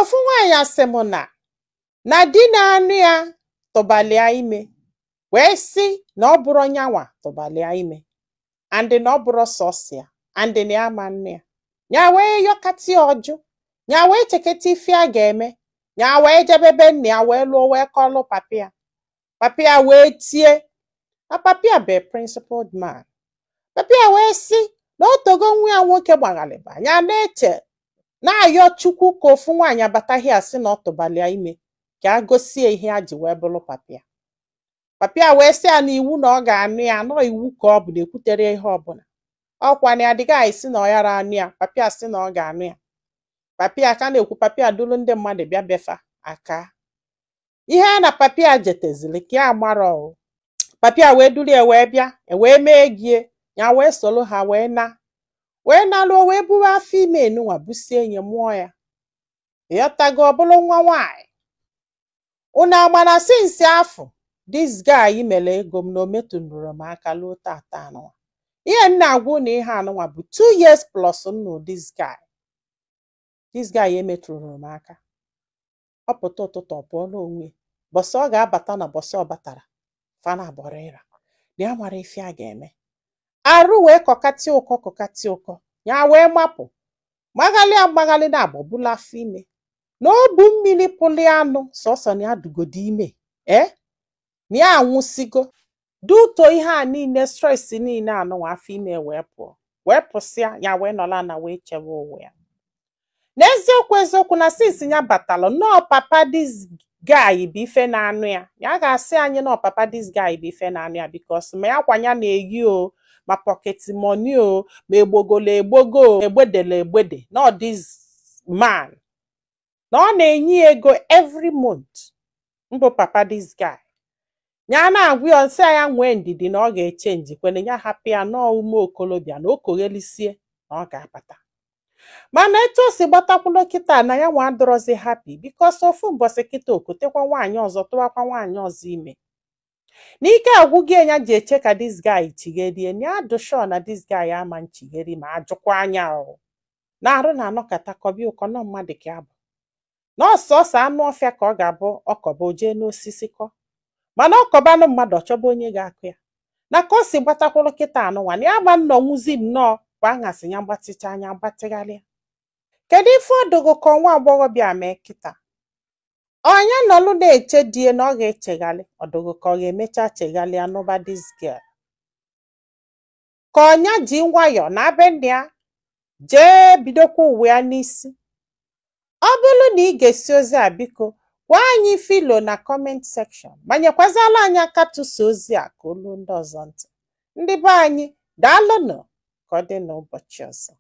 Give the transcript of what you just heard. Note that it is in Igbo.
ofu nwaanyị asị m na di na-anụ ya tụbalịa ime wee sị na ọ bụrụ nyanwa tụbalịa ime andị na ọ bụrụ sọsọ ya andị na ya ma nne ya nya wee yọkati ọjụ nya wee cheketa ife a ga-eme nya wee jebebe nne ya wee lụọ wee kọlụ papi ya wee tie na papi ya bụ principled man. Papi ya wee sị na otogo nwa ya nwoke gbaghalịba nya na-eche na-ayọ Chukwu ka ofu nwaanyị abataghị asị na ọ tụbalịa ime ka a gosie ihe a ji wee bụrụ papi ya. Papi ya wee sị ya na iwu na ọ ga-anụ ya nọ iwu ka ọ bụ na ekwutere ihe ọbụla ọkwa na adịghị anyị sị na ọ yara anụ ya papi ya sị na ọ ga-anụ ya. Papi ya ka na-ekwu papi ya duru ndị mmadụ bịa befa aka ihe a na papi ya jetezili ka ya mara ọwụ. Papi ya wee duru ya wee bịa wee mee gie ya wee soro ha wee nalụọ wee buru afọ ime enunwa busie enyi mụọ ya ịghọtago ọ bụrụ nwa nwaanyị. Unu amana sinsi afọ this guy mere ego m na o metụnụrụ m aka luo tata anụnwa. Ihe nna agwụ na ihe anụnwa bụ 2 years plus nnu this guy emetụrụ m aka. Ọ pụta ụtụtụ ọ pụọ n'onwe bọsị ọ ga-abata na bọsị ọ batara fana bọrịra na ya mara ife a ga-eme arụ wee kọkati ụkọ ya wee mapụ maghalị na agbọbụla afọ ime na obu mmiri pụli anụ sọsọ na ya dugodo ime na ya anwụsigo duto ihe a niile stress niile anụnwa afọ ime wee pụsịa ya wee nọla na wee chewe onwe ya. N'eziokwu na sinsi ya batalụ nọọ papa this guy bụ ife na-anụ ya ga-asị anyị nọọ papa this guy bụ ife na-anụ ya because ma ya kwanya na-eyi o ma pocket money o ma egbogo egbedele egbede not this man na ọ na-enye ego every month mbụ papa this guy ya na-agwụ ya nsị ya nwee ndidi na ọ ga-echenji kwene ya hapụ ya nọọ ume okolobịa na okoghelisie na ọ ga-abata. Mana etu o si gbatakwulo kịta na ya nwa adọrọzi happy because ofu mbọsị kịta okotekwa nwaanyị ọzọ tụwakwa nwaanyị ọzọ ime n'ike agwụghị ya ji eche ka this guy chigherie na ya dụshọ na this guy ama nchigheri ma ajụkwa anya ọrụ na arụ na anọkata kọbi ụkọ nọ mmadụ ka abụ n'ọsọsọ anụ ọfịa ka ọ ga-abụ ọkọba ojee n'osisi kọ mana ọkọbanụ mmadụ ọchọba onye ga-akụ ya na ka o si gbatakwulo kịta anụnwa na ya gba nnọọ nwuzi m nnọọ kwa aṅasị ya gbatịcha anya gbatịgharịa. Kedu ife ọdụgụ ka nwa agbọghọbịa mee kịta ọnya nọlụ na-eche die na ọ ga-echeghalị ọdụgụ ka ọ ga-emecha cheghalị anụba this girl ka ọnya ji nwayọ na be nne ya jee bidokwa uwe ya n'isi. Ọ bụrụ na ị ga-esi ozi a biko gwa anyị filo na comment section manyekwazala anyị aka tụso ozi a ka olu ndị ọzọ ntị. Ndị be anyị daalụnụ ka ọ dị n'ụbọchị ọzọ.